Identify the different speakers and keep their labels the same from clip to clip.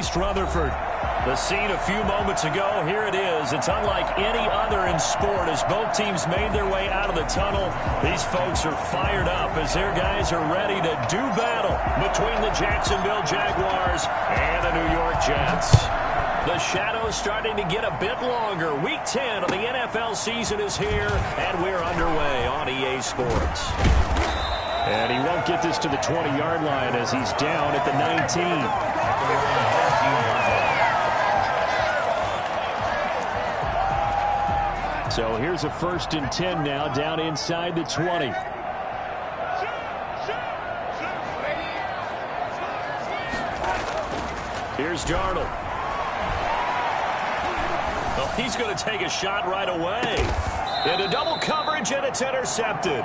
Speaker 1: against Rutherford. The scene a few moments ago, here it is. It's unlike any other in sport as both teams made their way out of the tunnel. These folks are fired up as their guys are ready to do battle between the Jacksonville Jaguars and the New York Jets. The shadow's starting to get a bit longer. Week 10 of the NFL season is here, and we're underway on EA Sports. And he won't get this to the 20-yard line as he's down at the 19. So here's a 1st and 10 now, down inside the 20. Here's Darnold. Well, he's going to take a shot right away. Into double coverage, and it's intercepted.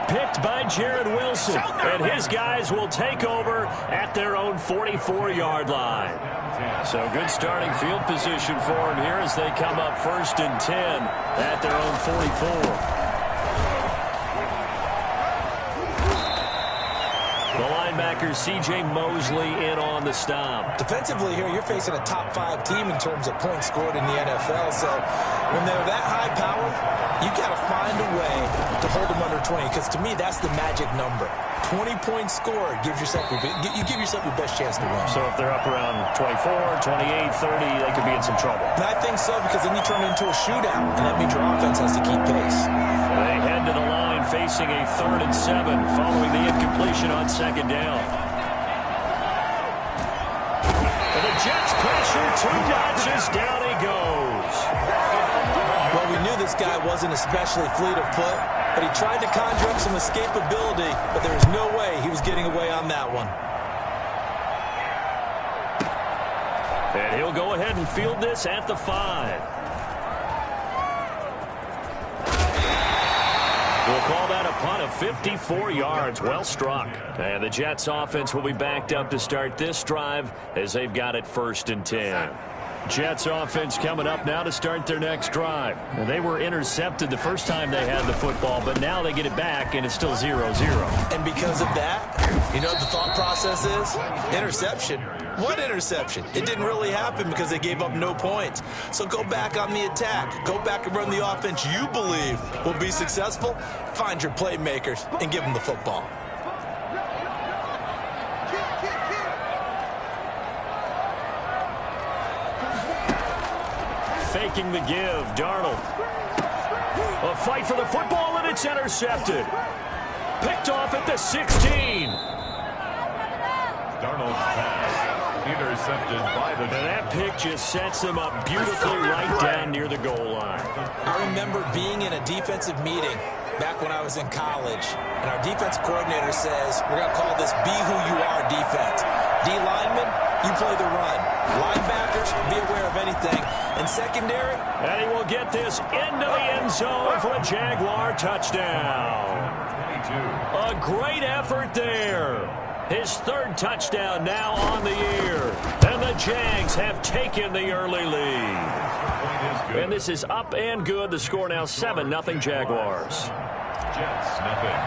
Speaker 1: Picked by Jared Wilson, and his guys will take over at their own 44-yard line. So good starting field position for him here as they come up 1st and 10 at their own 44. The linebacker, C.J. Mosley, in on the stop.
Speaker 2: Defensively here, you're facing a top-5 team in terms of points scored in the NFL. So when they're that high power, you got to find a way to hold them under 20. Because to me, that's the magic number. 20 points scored gives yourself you give yourself your best chance to win.
Speaker 1: So if they're up around 24, 28, 30, they could be in some trouble.
Speaker 2: And I think so, because then you turn it into a shootout, and that means your offense has to keep pace.
Speaker 1: They head to the line facing a 3rd and 7 following the incompletion on 2nd down. And the Jets pressure 2 notches, down he goes.
Speaker 2: Well, we knew this guy wasn't especially fleet of foot, but he tried to conjure up some escapability, but there was no way he was getting away on that one.
Speaker 1: And he'll go ahead and field this at the 5. We'll call that a punt of 54 yards. Well struck. And the Jets offense will be backed up to start this drive as they've got it 1st and 10. Jets offense coming up now to start their next drive. They were intercepted the first time they had the football, but now they get it back, and it's still 0-0.
Speaker 2: And because of that, you know what the thought process is? Interception. What interception? It didn't really happen because they gave up no points. So go back on the attack. Go back and run the offense you believe will be successful. Find your playmakers and give them the football.
Speaker 1: Faking the give, Darnold. A fight for the football, and it's intercepted. Picked off at the 16.
Speaker 3: Darnold's pass intercepted by the...
Speaker 1: And that pick just sets them up beautifully right down near the goal line.
Speaker 2: I remember being in a defensive meeting back when I was in college, and our defense coordinator says, we're going to call this Be Who You Are defense. D linemen, you play the run. Linebackers, be aware of anything. And secondary,
Speaker 1: and he will get this into the end zone for a Jaguar touchdown.
Speaker 3: 22.
Speaker 1: A great effort there. His 3rd touchdown now on the year. And the Jags have taken the early lead. And this is up and good. The score now 7-0 Jaguars.
Speaker 3: Jets, nothing.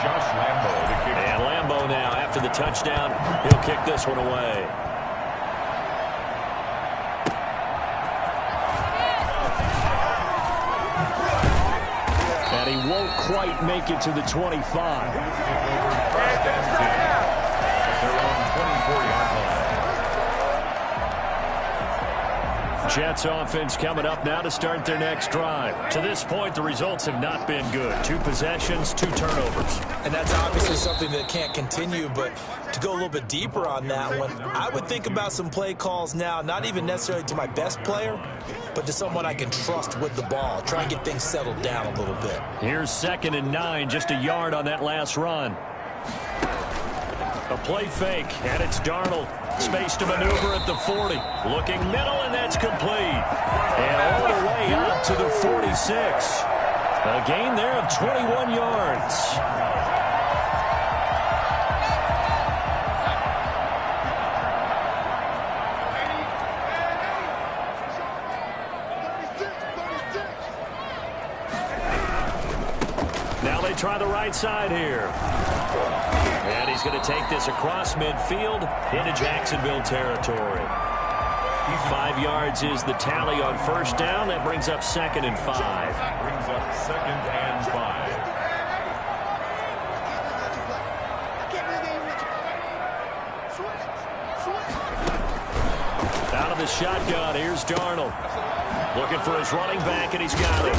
Speaker 3: Josh Lambo, the kicker.
Speaker 1: And Lambo now, after the touchdown, he'll kick this one away. And he won't quite make it to the 25. Jets offense coming up now to start their next drive. To this point, the results have not been good. 2 possessions, 2 turnovers.
Speaker 2: And that's obviously something that can't continue, but to go a little bit deeper on that one, I would think about some play calls now, not even necessarily to my best player, but to someone I can trust with the ball. Try and get things settled down a little bit.
Speaker 1: Here's 2nd and 9, just a yard on that last run. A play fake, and it's Darnold. Space to maneuver at the 40. Looking middle, and that's complete. And all the way out to the 46. A gain there of 21 yards. try the right side here. And he's going to take this across midfield into Jacksonville territory. 5 yards is the tally on first down. That brings up 2nd and 5.
Speaker 3: Brings up 2nd and 5.
Speaker 1: Out of the shotgun, here's Darnold. Looking for his running back, and he's got it.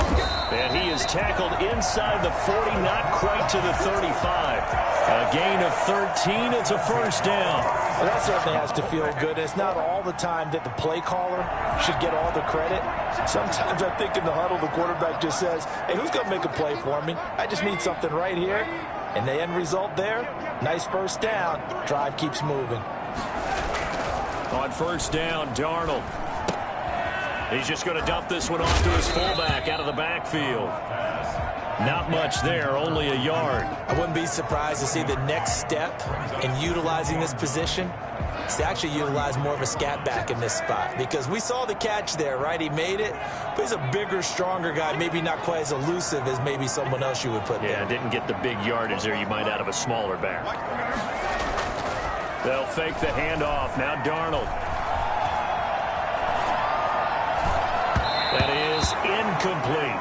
Speaker 1: And he is tackled inside the 40, not quite to the 35. A gain of 13. It's a first down.
Speaker 2: Well, that certainly has to feel good. It's not all the time that the play caller should get all the credit. Sometimes I think in the huddle, the quarterback just says, hey, who's going to make a play for me? I just need something right here. And the end result there, nice first down. Drive keeps moving.
Speaker 1: On first down, Darnold. He's just going to dump this one off to his fullback out of the backfield. Not much there, only a yard.
Speaker 2: I wouldn't be surprised to see the next step in utilizing this position is to actually utilize more of a scat back in this spot, because we saw the catch there, right? He made it, but he's a bigger, stronger guy, maybe not quite as elusive as maybe someone else you would put there.
Speaker 1: Yeah, didn't get the big yardage there you might out of a smaller back. They'll fake the handoff. Now Darnold. That is incomplete.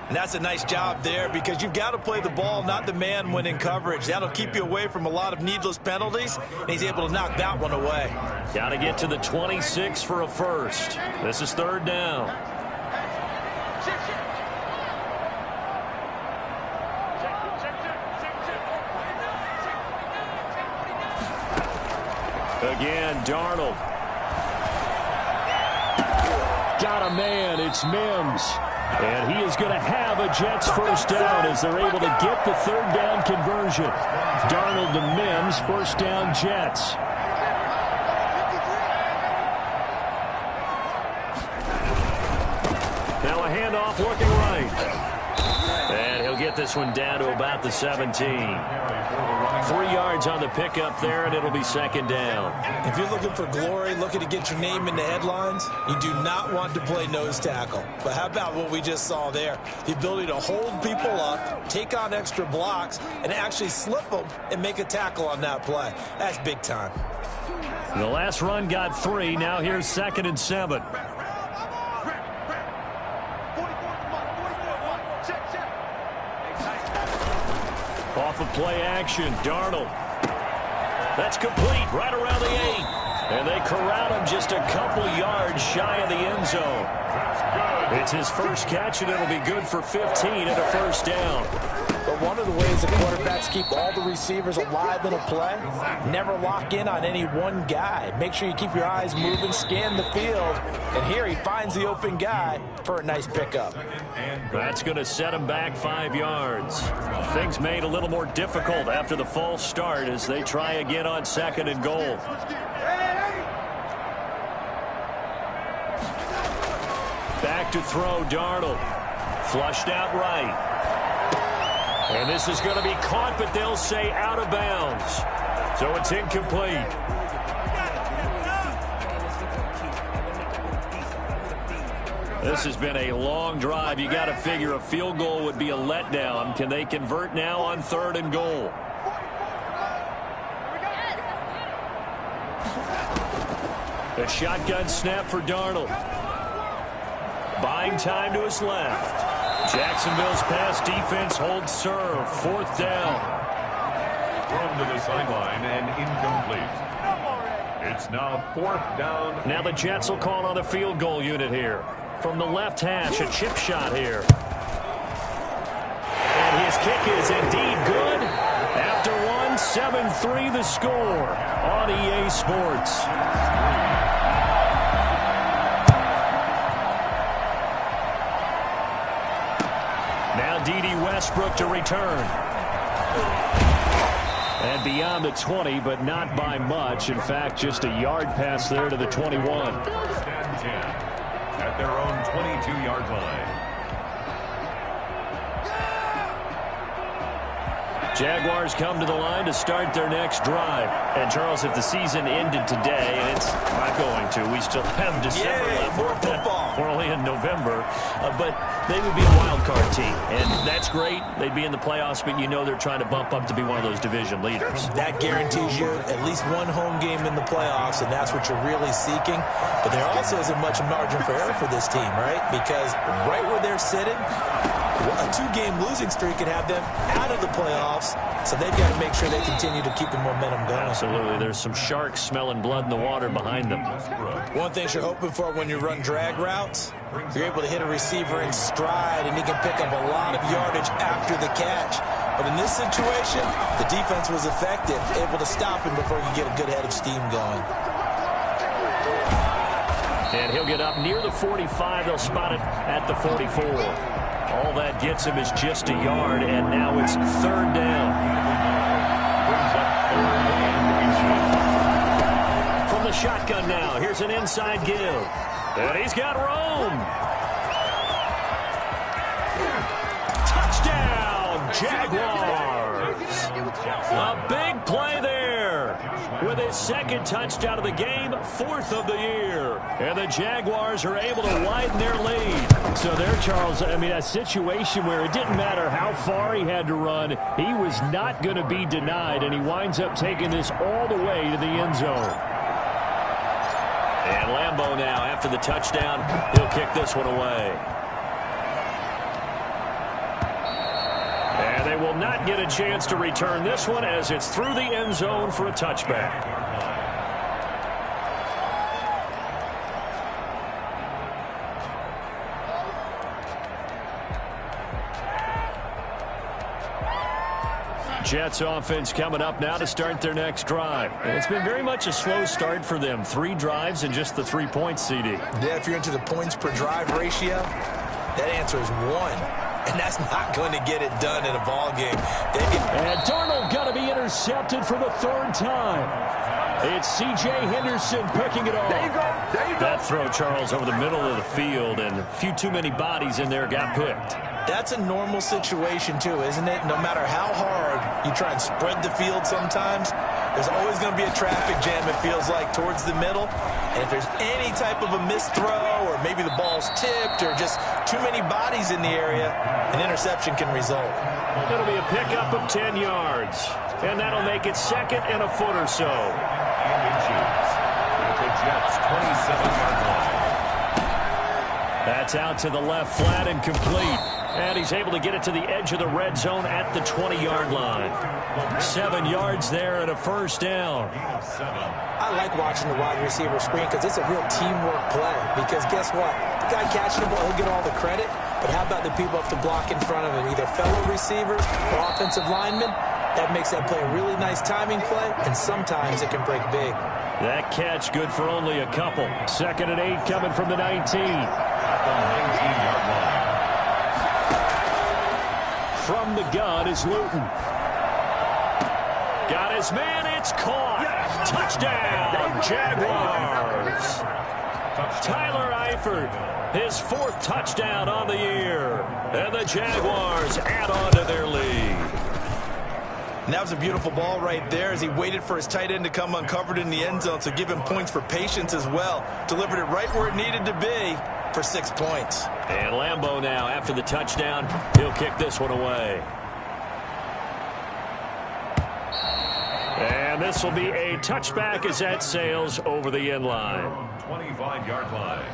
Speaker 2: And that's a nice job there, because you've got to play the ball, not the man when in coverage. That'll keep you away from a lot of needless penalties, and he's able to knock that one away.
Speaker 1: Got to get to the 26 for a first. This is 3rd down. Again, Darnold. Got a man. It's Mims. And he is going to have a Jets first down as they're able to get the 3rd down conversion. Darnold to Mims, first down Jets. Now a handoff looking right. And he'll get this one down to about the 17. 3 yards on the pickup there, and it'll be 2nd down.
Speaker 2: If you're looking for glory, looking to get your name in the headlines, you do not want to play nose tackle. But how about what we just saw there? The ability to hold people up, take on extra blocks, and actually slip them and make a tackle on that play. That's big time.
Speaker 1: The last run got 3. Now here's 2nd and 7. Off of play action, Darnold. That's complete, right around the 8. And they corral him just a couple yards shy of the end zone. It's his first catch, and it'll be good for 15 and a first down.
Speaker 2: But one of the ways the quarterbacks keep all the receivers alive in a play, never lock in on any one guy. Make sure you keep your eyes moving, scan the field, and here he finds the open guy for a nice pickup.
Speaker 1: That's going to set him back 5 yards. Things made a little more difficult after the false start as they try again on 2nd and goal. Back to throw, Darnold. Flushed out right. And this is going to be caught, but they'll say out of bounds. So it's incomplete. This has been a long drive. You got to figure a field goal would be a letdown. Can they convert now on 3rd and goal? A shotgun snap for Darnold. Buying time to his left. Jacksonville's pass defense holds serve. 4th down.
Speaker 3: Thrown to the sideline and incomplete. It's now 4th down.
Speaker 1: Now the Jets will call on the field goal unit here. From the left hash, a chip shot here. And his kick is indeed good. After one, 7-3 the score on EA Sports. Now D.D. Westbrook to return. And beyond the 20, but not by much. In fact, just a yard pass there to the 21.
Speaker 3: First and 10 at their own 22-yard line.
Speaker 1: Jaguars come to the line to start their next drive. And, Charles, if the season ended today, and it's not going to, we still have December left.
Speaker 2: More football.
Speaker 1: We're only in November. But they would be a wild card team. And that's great. They'd be in the playoffs, but you know they're trying to bump up to be one of those division leaders.
Speaker 2: That guarantees you at least one home game in the playoffs, and that's what you're really seeking. But there also isn't much margin for error for this team, right? Because right where they're sitting, a two-game losing streak could have them out of the playoffs, so they've got to make sure they continue to keep the momentum going.
Speaker 1: Absolutely. There's some sharks smelling blood in the water behind them.
Speaker 2: One thing you're hoping for when you run drag routes, you're able to hit a receiver in stride, and he can pick up a lot of yardage after the catch. But in this situation, the defense was effective, able to stop him before you get a good head of steam going.
Speaker 1: And he'll get up near the 45. They'll spot it at the 44. All that gets him is just a yard, and now it's third down. From the shotgun now, here's an inside give. And he's got Rome. Touchdown, Jaguars. A big play there. With his second touchdown of the game, fourth of the year. And the Jaguars are able to widen their lead. So there, Charles, I mean, a situation where it didn't matter how far he had to run, he was not going to be denied, and he winds up taking this all the way to the end zone. And Lambeau now, after the touchdown, he'll kick this one away. And they will not get a chance to return this one as it's through the end zone for a touchback. Jets offense coming up now to start their next drive. And it's been very much a slow start for them. 3 drives and just the 3 points, CD.
Speaker 2: Yeah, if you're into the points per drive ratio, that answer is 1. And that's not going to get it done in a ball game.
Speaker 1: And Darnold got to be intercepted for the 3rd time. It's C.J. Henderson picking it off.
Speaker 4: There you go.
Speaker 1: That throw, Charles, over the middle of the field, and a few too many bodies in there got picked.
Speaker 2: That's a normal situation, too, isn't it? No matter how hard you try and spread the field sometimes, there's always going to be a traffic jam, it feels like, towards the middle. And if there's any type of a missed throw, or maybe the ball's tipped, or just too many bodies in the area, an interception can result.
Speaker 1: It'll be a pickup of 10 yards. And that'll make it 2nd and a foot or so.
Speaker 3: The Jets' 27-yard line.
Speaker 1: That's out to the left, flat and complete. And he's able to get it to the edge of the red zone at the 20-yard line. 7 yards there and a first down.
Speaker 2: I like watching the wide receiver screen because it's a real teamwork play. Because guess what? The guy catching the ball, he'll get all the credit. But how about the people up to block in front of him, either fellow receivers or offensive linemen? That makes that play a really nice timing play, and sometimes it can break big.
Speaker 1: That catch good for only a couple. 2nd and 8 coming from the 19.
Speaker 3: At the 19-yard line.
Speaker 1: From the gun is Luton. Got his man, it's caught. Touchdown, Jaguars. Tyler Eifert, his 4th touchdown on the year. And the Jaguars add on to their lead.
Speaker 2: And that was a beautiful ball right there as he waited for his tight end to come uncovered in the end zone, so give him points for patience as well. Delivered it right where it needed to be for 6 points.
Speaker 1: And Lambeau now, after the touchdown, he'll kick this one away. And this will be a touchback as that sails over the end line.
Speaker 3: 25-yard line.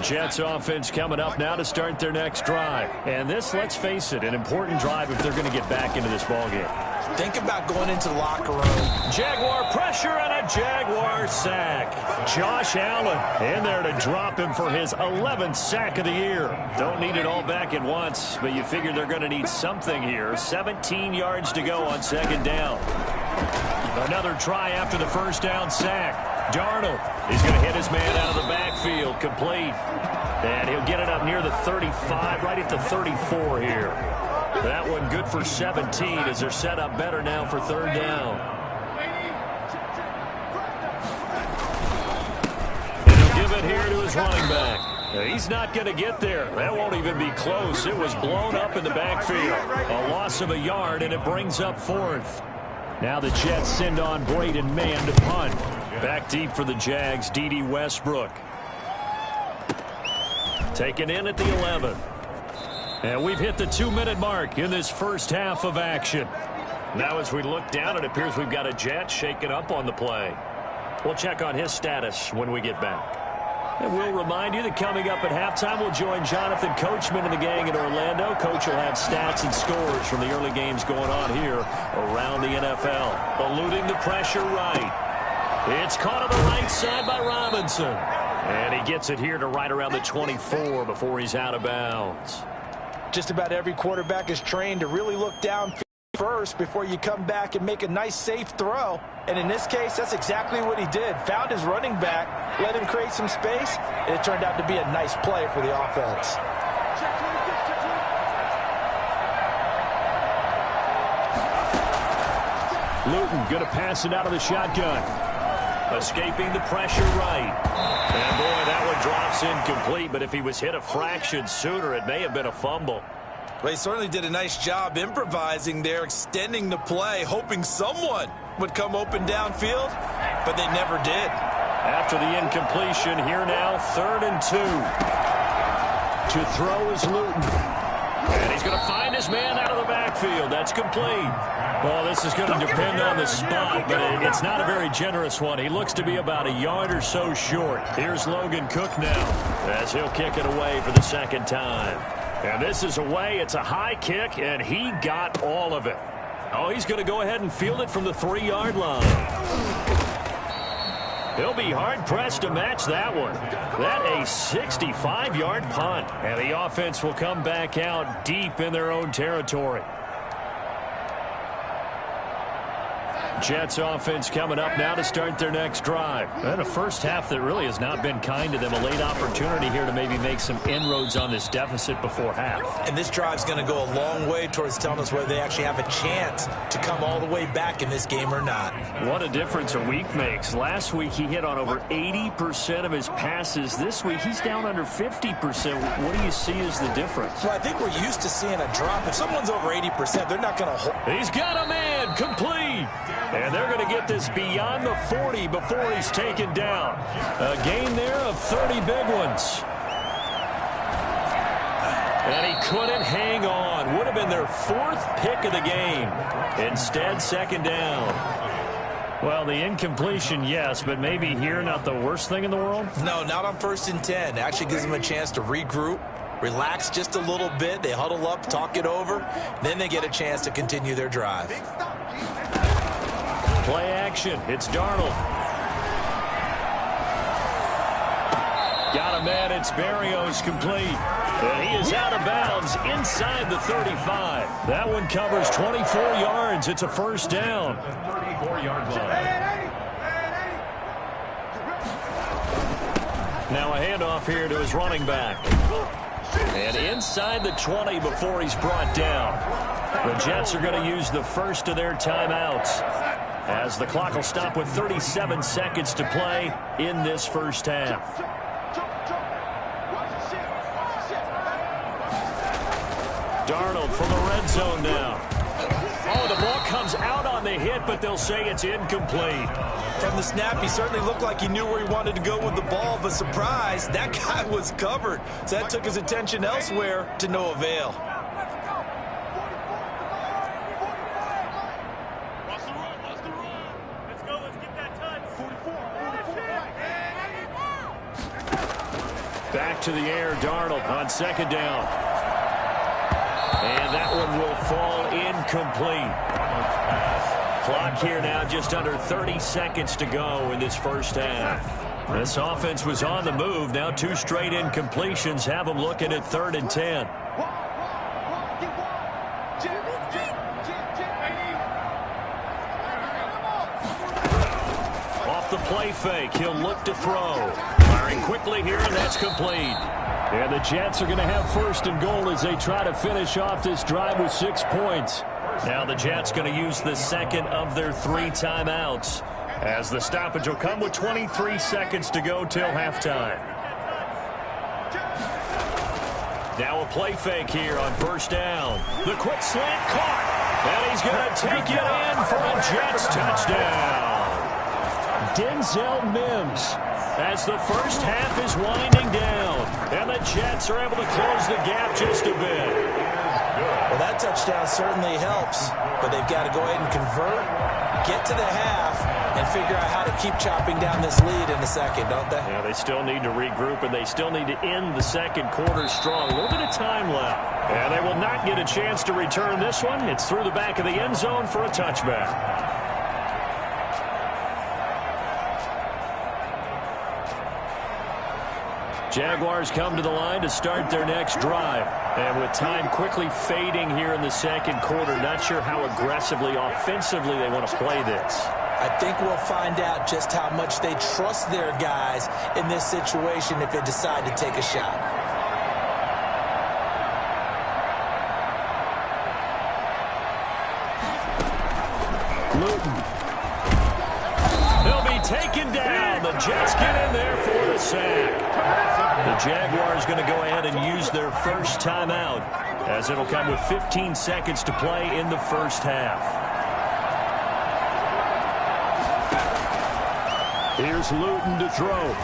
Speaker 1: Jets offense coming up now to start their next drive. And this, let's face it, an important drive if they're going to get back into this ballgame.
Speaker 2: Think about going into the locker room.
Speaker 1: Jaguar pressure and a Jaguar sack. Josh Allen in there to drop him for his 11th sack of the year. Don't need it all back at once, but you figure they're going to need something here. 17 yards to go on 2nd down. Another try after the first down sack. Darnold, he's going to hit his man out of the backfield, complete. And he'll get it up near the 35, right at the 34 here. That one good for 17 as they're set up better now for 3rd down. And he'll give it here to his running back. He's not going to get there. That won't even be close. It was blown up in the backfield. A loss of a yard, and it brings up fourth. Now the Jets send on Braden Mann to punt. Back deep for the Jags, D.D. Westbrook. Taken in at the 11. And we've hit the 2-minute mark in this first half of action. Now as we look down, it appears we've got a Jet shaken up on the play. We'll check on his status when we get back. And we'll remind you that coming up at halftime, we'll join Jonathan Coachman and the gang in Orlando. Coach will have stats and scores from the early games going on here around the NFL. Eluding the pressure right. It's caught on the right side by Robinson. And he gets it here to right around the 24 before he's out of bounds.
Speaker 2: Just about every quarterback is trained to really look down first before you come back and make a nice safe throw. And in this case, that's exactly what he did. Found his running back, let him create some space, and it turned out to be a nice play for the offense.
Speaker 1: Luton going to pass it out of the shotgun. Escaping the pressure right. And boy, that one drops incomplete, but if he was hit a fraction sooner, it may have been a fumble.
Speaker 2: Well, he certainly did a nice job improvising there, extending the play, hoping someone would come open downfield, but they never did.
Speaker 1: After the incompletion, here now, 3rd and 2. To throw is Luton. And he's going to find his man out of the backfield. That's complete. Well, this is going to depend on the spot, but it's not a very generous one. He looks to be about a yard or so short. Here's Logan Cook now as he'll kick it away for the second time. And this is away. It's a high kick, and he got all of it. Oh, he's going to go ahead and field it from the 3-yard line. He'll be hard-pressed to match that one. That a 65-yard punt. And the offense will come back out deep in their own territory. Jets offense coming up now to start their next drive. And a first half that really has not been kind to them. A late opportunity here to maybe make some inroads on this deficit before half.
Speaker 2: And this drive's going to go a long way towards telling us whether they actually have a chance to come all the way back in this game or not.
Speaker 1: What a difference a week makes. Last week he hit on over 80% of his passes. This week he's down under 50%. What do you see as the difference?
Speaker 2: Well, I think we're used to seeing a drop. If someone's over 80%, they're not going to hold.
Speaker 1: He's got a man complete. And they're going to get this beyond the 40 before he's taken down. A gain there of 30 big ones. And he couldn't hang on. Would have been their 4th pick of the game. Instead, second down. Well, the incompletion, yes, but maybe here not the worst thing in the world?
Speaker 2: No, not on 1st and 10. It actually gives them a chance to regroup, relax just a little bit. They huddle up, talk it over. Then they get a chance to continue their drive.
Speaker 1: Play action. It's Darnold. Got a man. It's Berrios complete. And he is out of bounds inside the 35. That one covers 24 yards. It's a first down.
Speaker 3: 34-yard line.
Speaker 1: Now a handoff here to his running back. And inside the 20 before he's brought down. The Jets are going to use the first of their timeouts, as the clock will stop with 37 seconds to play in this first half. Darnold from the red zone now. Oh, the ball comes out on the hit, but they'll say it's incomplete.
Speaker 2: From the snap, he certainly looked like he knew where he wanted to go with the ball, but surprise, that guy was covered. So that took his attention elsewhere to no avail.
Speaker 1: Back to the air, Darnold on second down. And that one will fall incomplete. Clock here now just under 30 seconds to go in this first half. This offense was on the move. Now 2 straight incompletions have them looking at 3rd and 10. Off the play fake, he'll look to throw. Firing quickly here, and that's complete. And the Jets are going to have 1st and goal as they try to finish off this drive with 6 points. Now the Jets going to use the second of their 3 timeouts, as the stoppage will come with 23 seconds to go till halftime. Now a play fake here on first down. The quick slant caught. And he's going to take it in for a Jets touchdown. Denzel Mims, as the first half is winding down. And the Jets are able to close the gap just a bit.
Speaker 2: Well, that touchdown certainly helps. But they've got to go ahead and convert, get to the half, and figure out how to keep chopping down this lead in the second, don't they?
Speaker 1: Yeah, they still need to regroup, and they still need to end the second quarter strong. A little bit of time left. And they will not get a chance to return this one. It's through the back of the end zone for a touchback. Jaguars come to the line to start their next drive. And with time quickly fading here in the second quarter, not sure how aggressively, offensively they want to play this.
Speaker 2: I think we'll find out just how much they trust their guys in this situation if they decide to take a shot.
Speaker 1: Luton. He'll be taken down. The Jets get in there for the sack. The Jaguars going to go ahead and use their first timeout, as it'll come with 15 seconds to play in the first half. Here's Luton to throw.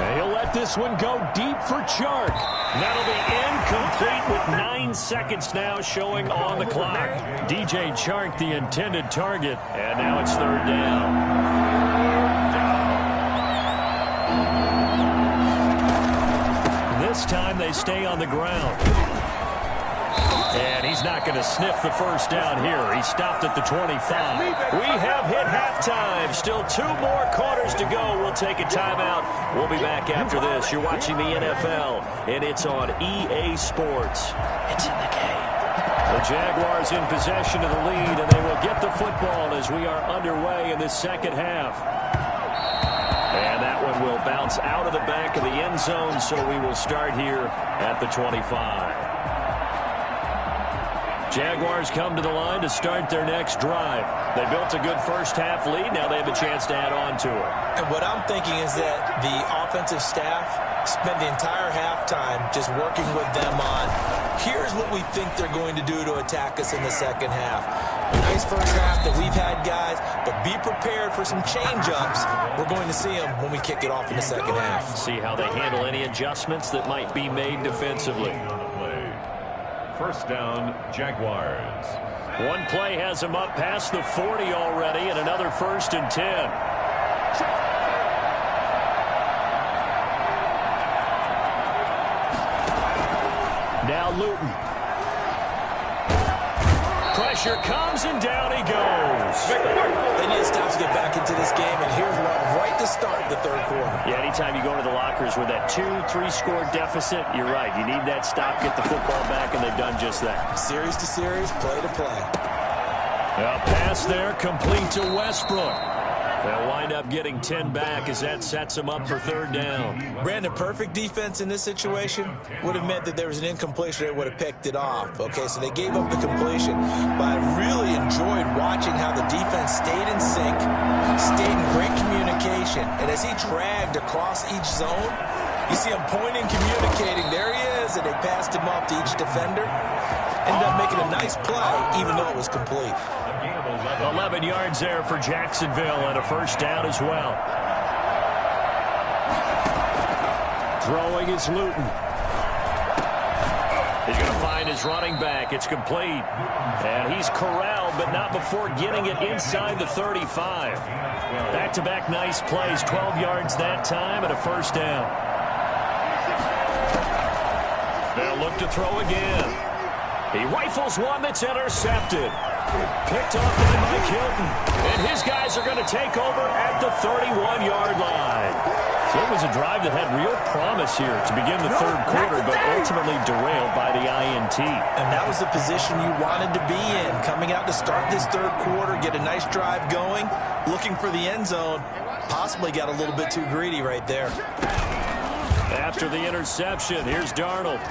Speaker 1: And he'll let this one go deep for Chark. That'll be incomplete with 9 seconds now showing on the clock. DJ Chark, the intended target, and now it's third down. This time they stay on the ground. And he's not going to sniff the first down here. He stopped at the 25. We have hit halftime. Still 2 more quarters to go. We'll take a timeout. We'll be back after this. You're watching the NFL, and it's on EA Sports. It's in the game. The Jaguars in possession of the lead, and they will get the football as we are underway in this second half. And that one will bounce out of the back of the end zone, so we will start here at the 25. Jaguars come to the line to start their next drive. They built a good first half lead. Now they have a chance to add on to it.
Speaker 2: And what I'm thinking is that the offensive staff spent the entire halftime just working with them on, here's what we think they're going to do to attack us in the second half. Nice first half that we've had, guys, but be prepared for some change-ups. We're going to see them when we kick it off in the second half.
Speaker 1: See how they handle any adjustments that might be made defensively.
Speaker 3: First down, Jaguars.
Speaker 1: One play has him up past the 40 already, and another 1st and 10. Now Luton. Pressure comes, and down he goes.
Speaker 2: They need to stop to get back into this game, and here's one right to start the third quarter.
Speaker 1: Yeah, anytime you go to the lockers with that 2-3 score deficit, you're right. You need that stop, get the football back, and they've done just that.
Speaker 2: Series to series, play to play.
Speaker 1: A pass there, complete to Westbrook. They'll wind up getting 10 back as that sets them up for third down.
Speaker 2: Brandon, perfect defense in this situation would have meant that there was an incompletion. They would have picked it off. Okay, so they gave up the completion. But I really enjoyed watching how the defense stayed in sync, stayed in great communication. And as he dragged across each zone, you see him pointing, communicating. There he is, and they passed him off to each defender. Ended up making a nice play, even though it was complete.
Speaker 1: 11 yards there for Jacksonville, and a first down as well. Throwing is Luton. He's going to find his running back. It's complete. And he's corralled, but not before getting it inside the 35. Back-to-back nice plays, 12 yards that time, and a first down. They'll look to throw again. He rifles one that's intercepted. Picked off by Mike Hilton. And his guys are going to take over at the 31-yard line. So it was a drive that had real promise here to begin the third quarter, but ultimately derailed by the INT.
Speaker 2: And that was the position you wanted to be in. Coming out to start this third quarter, get a nice drive going, looking for the end zone. Possibly got a little bit too greedy right there.
Speaker 1: After the interception, here's Darnold.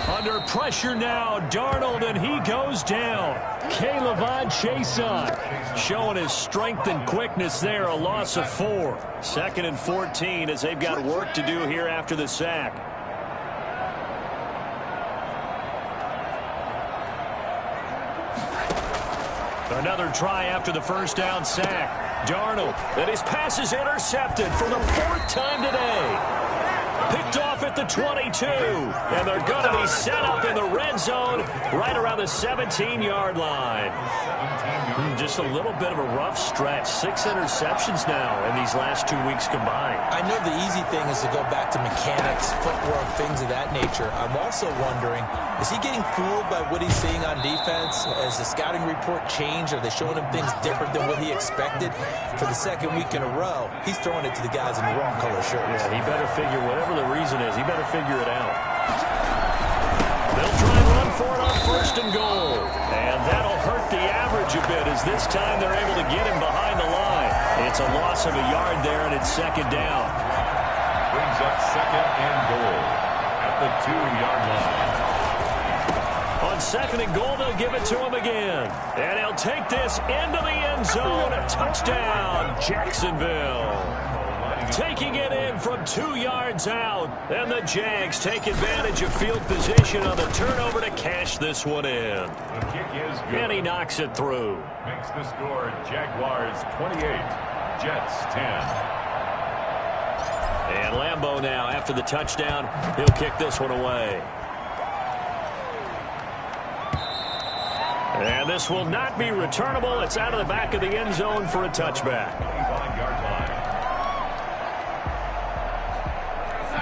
Speaker 1: Under pressure now, Darnold, and he goes down. K'Lavon Chaisson showing his strength and quickness there, a loss of 4. 2nd and 14 as they've got work to do here after the sack. Another try after the first down sack. Darnold, and his pass is intercepted for the 4th time today. Picked off at the 22, and they're going to be set up in the red zone right around the 17-yard line. Just a little bit of a rough stretch. 6 interceptions now in these last 2 weeks combined.
Speaker 2: I know the easy thing is to go back to mechanics, footwork, things of that nature. I'm also wondering, is he getting fooled by what he's seeing on defense? Has the scouting report changed? Are they showing him things different than what he expected? For the 2nd week in a row, he's throwing it to the guys in the wrong color shirts.
Speaker 1: Yeah, he better figure, whatever the reason is, he better figure it out. They'll try and run for it on 1st and goal. And that'll hurt the average a bit as this time they're able to get him behind the line. It's a loss of a yard there, and it's 2nd down.
Speaker 3: Brings up 2nd and goal at the 2-yard line.
Speaker 1: On 2nd and goal, they'll give it to him again. And he'll take this into the end zone. A touchdown, Jacksonville. Taking it in from 2 yards out. And the Jags take advantage of field position on the turnover to cash this one in.
Speaker 3: The kick is good.
Speaker 1: And he knocks it through.
Speaker 3: Makes the score Jaguars 28, Jets 10.
Speaker 1: And Lambeau now, after the touchdown, he'll kick this one away. And this will not be returnable. It's out of the back of the end zone for a touchback.
Speaker 3: 25-yard line.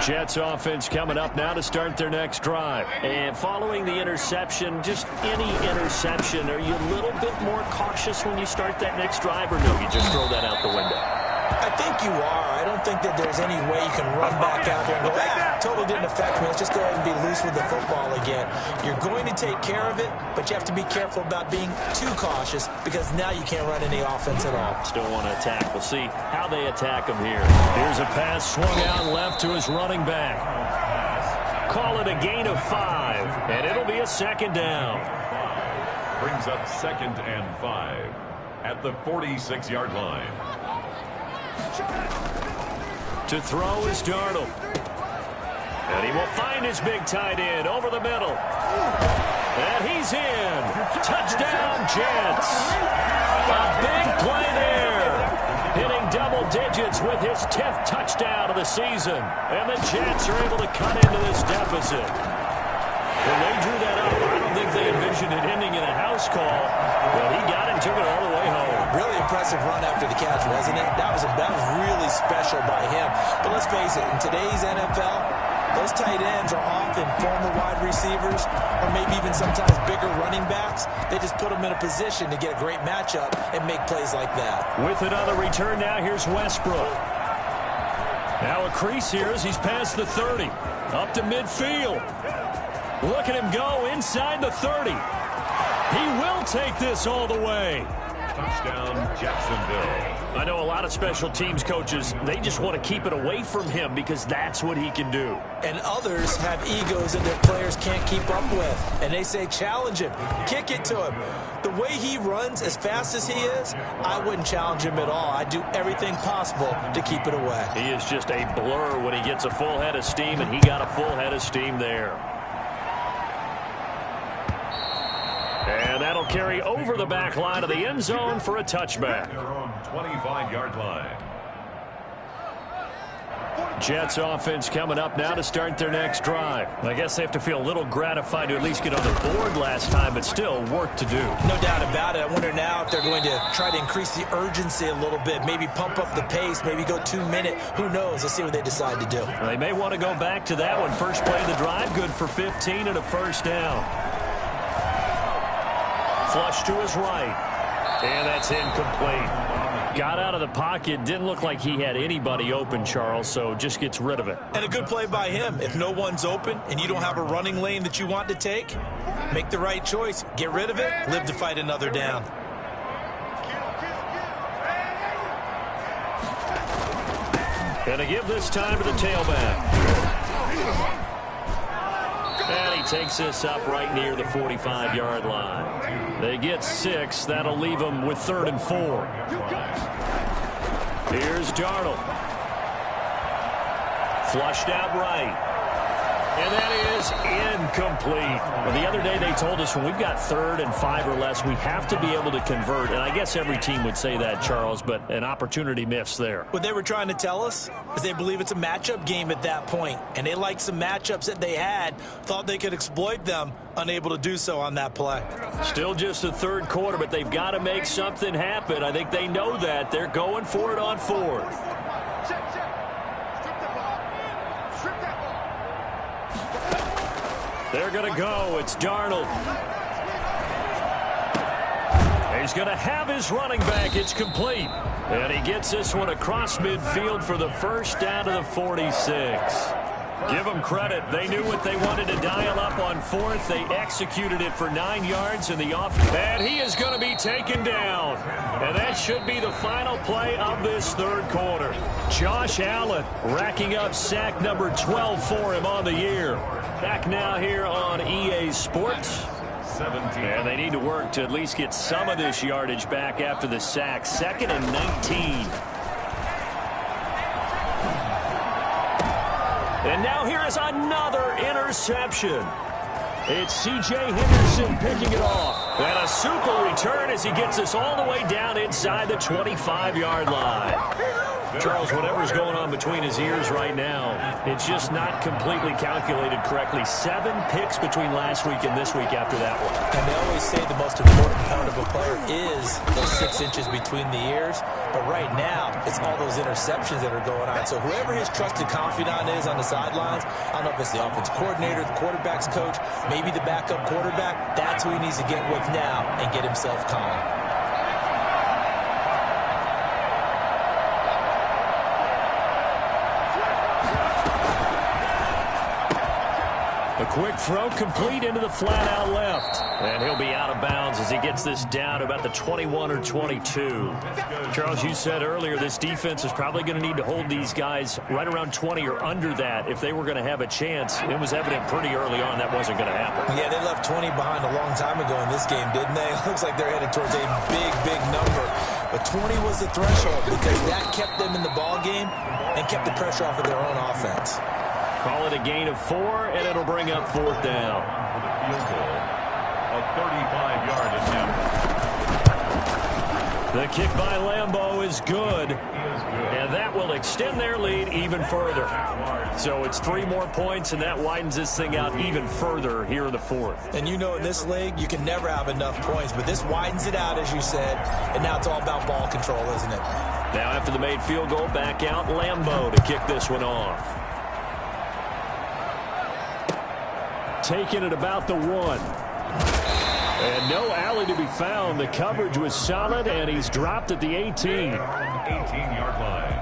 Speaker 1: Jets offense coming up now to start their next drive. And following the interception, just any interception, are you a little bit more cautious when you start that next drive, or no, you just throw that out the window?
Speaker 2: I think you are. I don't think that there's any way you can run back out there and go, totally didn't affect me. Let's just go ahead and be loose with the football again. You're going to take care of it, but you have to be careful about being too cautious because now you can't run any offense at all.
Speaker 1: Still want to attack. We'll see how they attack him here. Here's a pass swung out left to his running back. Call it a gain of 5, and it'll be a 2nd down.
Speaker 3: Brings up 2nd and 5 at the 46-yard line.
Speaker 1: To throw is Darnold. And he will find his big tight end over the middle. And he's in. Touchdown, Jets. A big play there. Hitting double digits with his 10th touchdown of the season. And the Jets are able to cut into this deficit. When they drew that up, I don't think they envisioned it ending in a house call. But he got it and took it all the way home.
Speaker 2: Really impressive run after the catch, wasn't it? That was really special by him. But let's face it, in today's NFL, those tight ends are often former wide receivers or maybe even sometimes bigger running backs. They just put them in a position to get a great matchup and make plays like that.
Speaker 1: With it on the return now, here's Westbrook. Now a crease here as he's past the 30. Up to midfield. Look at him go inside the 30. He will take this all the way.
Speaker 3: Touchdown, Jacksonville.
Speaker 1: I know a lot of special teams coaches, they just want to keep it away from him because that's what he can do.
Speaker 2: And others have egos that their players can't keep up with. And they say, challenge him, kick it to him. The way he runs as fast as he is, I wouldn't challenge him at all. I'd do everything possible to keep it away.
Speaker 1: He is just a blur when he gets a full head of steam, and he got a full head of steam there. And that'll carry over the back line of the end zone for a touchback.
Speaker 3: Their own 25-yard line.
Speaker 1: Jets offense coming up now to start their next drive. I guess they have to feel a little gratified to at least get on the board last time, but still work to do.
Speaker 2: No doubt about it. I wonder now if they're going to try to increase the urgency a little bit, maybe pump up the pace, maybe go 2-minute. Who knows? Let's see what they decide to do.
Speaker 1: They may want to go back to that one. First play of the drive, good for 15 and a 1st down. Flush to his right. And that's incomplete. Got out of the pocket. Didn't look like he had anybody open, Charles, so just gets rid of it.
Speaker 2: And a good play by him. If no one's open and you don't have a running lane that you want to take, make the right choice. Get rid of it. Live to fight another down.
Speaker 1: And to give this time to the tailback. And he takes this up right near the 45-yard line. They get 6. That'll leave them with 3rd and 4. Here's Darnold. Flushed out right. And that is incomplete. Well, the other day they told us when we've got 3rd and 5 or less, we have to be able to convert. And I guess every team would say that, Charles, but an opportunity missed there.
Speaker 2: What they were trying to tell us is they believe it's a matchup game at that point. And they liked some matchups that they had, thought they could exploit them, unable to do so on that play.
Speaker 1: Still just the 3rd quarter, but they've got to make something happen. I think they know that. They're going for it on 4th. They're going to go. It's Darnold. He's going to have his running back. It's complete. And he gets this one across midfield for the first down to the 46. Give them credit. They knew what they wanted to dial up on 4th. They executed it for 9 yards in the off. And he is going to be taken down. And that should be the final play of this 3rd quarter. Josh Allen racking up sack number 12 for him on the year. Back now here on EA Sports.
Speaker 3: 17.
Speaker 1: And they need to work to at least get some of this yardage back after the sack. 2nd and 19. And now here is another interception. It's C.J. Henderson picking it off. And a super return as he gets us all the way down inside the 25-yard line. Charles, whatever's going on between his ears right now, it's just not completely calculated correctly. 7 picks between last week and this week after that one.
Speaker 2: And they always say the most important part of a player is those 6 inches between the ears. But right now, it's all those interceptions that are going on. So whoever his trusted confidant is on the sidelines, I don't know if it's the offensive coordinator, the quarterback's coach, maybe the backup quarterback, that's who he needs to get with now and get himself calm.
Speaker 1: A quick throw complete into the flat out left. And he'll be out of bounds as he gets this down to about the 21 or 22. Charles, you said earlier this defense is probably going to need to hold these guys right around 20 or under that if they were going to have a chance. It was evident pretty early on that wasn't going to happen.
Speaker 2: Yeah, they left 20 behind a long time ago in this game, didn't they? It looks like they're headed towards a big, big number. But 20 was the threshold because that kept them in the ball game and kept the pressure off of their own offense.
Speaker 1: Call it a gain of 4, and it'll bring up 4th down.
Speaker 3: For the field goal, a 35-yard attempt.
Speaker 1: The kick by Lambeau is good, and that will extend their lead even further. So it's 3 more points, and that widens this thing out even further here in the 4th.
Speaker 2: And you know in this league, you can never have enough points, but this widens it out, as you said, and now it's all about ball control, isn't it?
Speaker 1: Now after the made field goal, back out Lambeau to kick this one off. Taken at about the 1. And no alley to be found. The coverage was solid, and he's dropped at the 18.
Speaker 3: 18-yard line.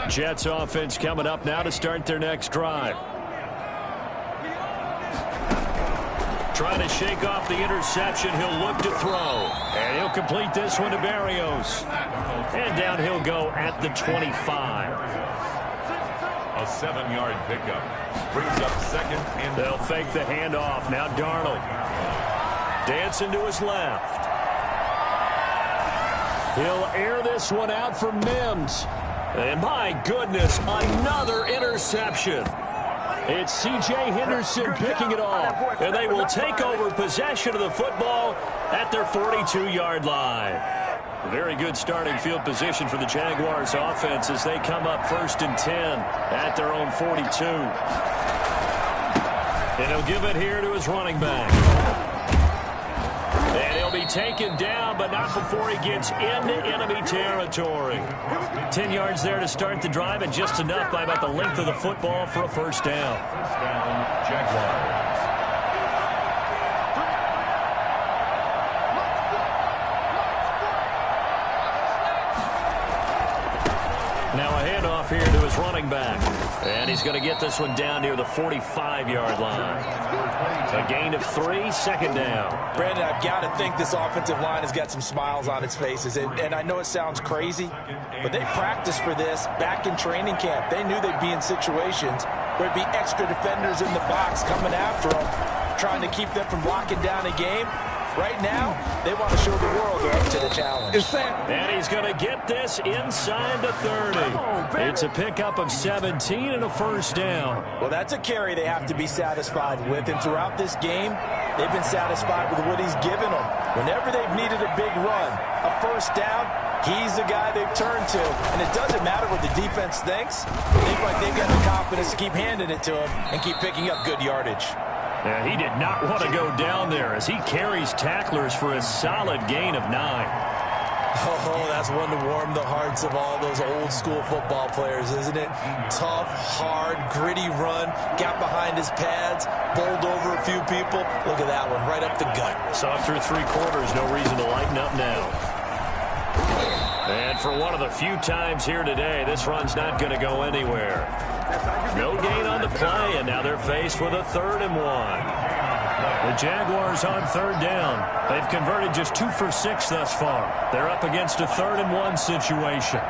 Speaker 1: Jets offense coming up now to start their next drive. Trying to shake off the interception. He'll look to throw. And he'll complete this one to Berrios. And down he'll go at the 25.
Speaker 3: A 7-yard pickup. Brings up 2nd and...
Speaker 1: They'll fake the handoff. Now Darnold. Dancing to his left. He'll air this one out for Mims. And my goodness, another interception. It's C.J. Henderson picking it off. And they will take over possession of the football at their 42-yard line. Very good starting field position for the Jaguars offense as they come up 1st and 10 at their own 42. And he'll give it here to his running back. And he'll be taken down, but not before he gets into enemy territory. 10 yards there to start the drive, and just enough by about the length of the football for a first down.
Speaker 3: First down, Jaguars.
Speaker 1: Now a handoff here to his running back. And he's going to get this one down near the 45-yard line. A gain of 3, 2nd down.
Speaker 2: Brandon, I've got to think this offensive line has got some smiles on its faces. And I know it sounds crazy, but they practiced for this back in training camp. They knew they'd be in situations where there'd be extra defenders in the box coming after them, trying to keep them from locking down a game. Right now, they want to show the world they're up to the challenge.
Speaker 1: And he's going to get this inside the 30. It's a pickup of 17 and a first down.
Speaker 2: Well, that's a carry they have to be satisfied with. And throughout this game, they've been satisfied with what he's given them. Whenever they've needed a big run, a first down, he's the guy they've turned to. And it doesn't matter what the defense thinks. They think like they've got the confidence to keep handing it to him and keep picking up good yardage.
Speaker 1: And he did not want to go down there as he carries tacklers for a solid gain of 9.
Speaker 2: Oh, that's one to warm the hearts of all those old-school football players, isn't it? Tough, hard, gritty run, got behind his pads, bowled over a few people. Look at that one, right up the gut.
Speaker 1: Saw through 3 quarters, no reason to lighten up now. And for one of the few times here today, this run's not going to go anywhere. No gain on the play, and now they're faced with a 3rd and 1. The Jaguars on 3rd down. They've converted just 2 for 6 thus far. They're up against a 3rd and 1 situation.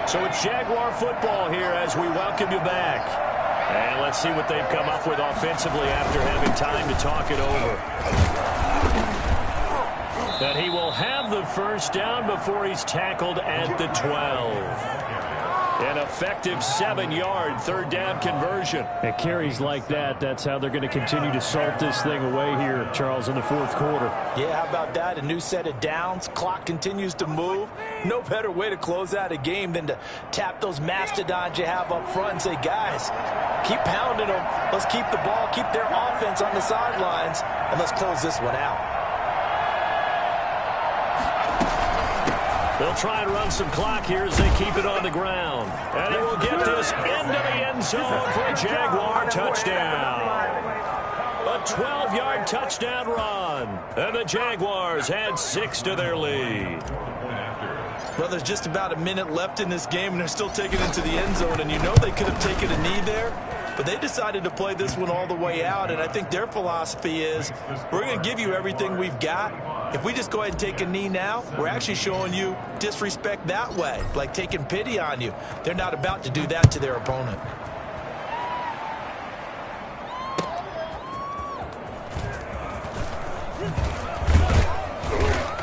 Speaker 1: So it's Jaguar football here as we welcome you back. And let's see what they've come up with offensively after having time to talk it over. That he will have the first down before he's tackled at the 12. An effective 7-yard 3rd down conversion. At carries like that, that's how they're going to continue to salt this thing away here, Charles, in the 4th quarter.
Speaker 2: Yeah, how about that? A new set of downs. Clock continues to move. No better way to close out a game than to tap those mastodons you have up front and say, guys, keep pounding them. Let's keep the ball, keep their offense on the sidelines, and let's close this one out.
Speaker 1: They'll try and run some clock here as they keep it on the ground. And he will get this into the end zone for a Jaguar touchdown. A 12-yard touchdown run. And the Jaguars add 6 to their lead.
Speaker 2: Well, there's just about a minute left in this game, and they're still taking it into the end zone. And you know they could have taken a knee there, but they decided to play this one all the way out. And I think their philosophy is, we're going to give you everything we've got. If we just go ahead and take a knee now, we're actually showing you disrespect that way, like taking pity on you. They're not about to do that to their opponent.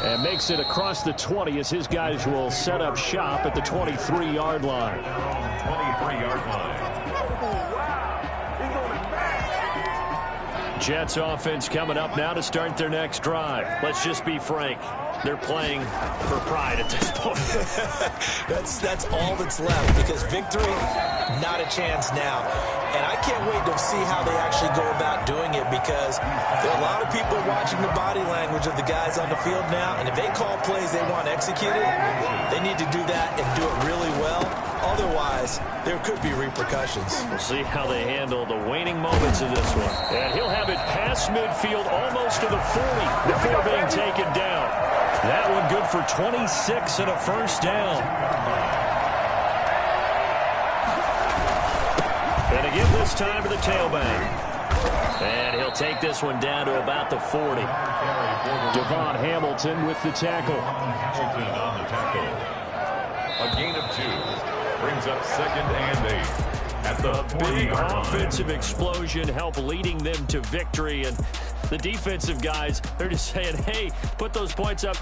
Speaker 1: And makes it across the 20 as his guys will set up shop at the 23-yard line.
Speaker 3: 23-yard line.
Speaker 1: Jets offense coming up now to start their next drive. Let's just be frank. They're playing for pride at this point.
Speaker 2: That's all that's left, because victory, not a chance now. And I can't wait to see how they actually go about doing it, because there are a lot of people watching the body language of the guys on the field now, and if they call plays they want executed, they need to do that and do it really well. Otherwise, there could be repercussions.
Speaker 1: We'll see how they handle the waning moments of this one. And he'll have it past midfield almost to the 40 before being taken down. That one good for 26 and a first down. And again this time to the tailback. And he'll take this one down to about the 40. Devon Hamilton with the tackle.
Speaker 3: Hamilton on the tackle. A gain of 2. Brings up 2nd and 8. At the
Speaker 1: big
Speaker 3: 40-yard
Speaker 1: offensive explosion help leading them to victory. And the defensive guys, they're just saying, hey, put those points up.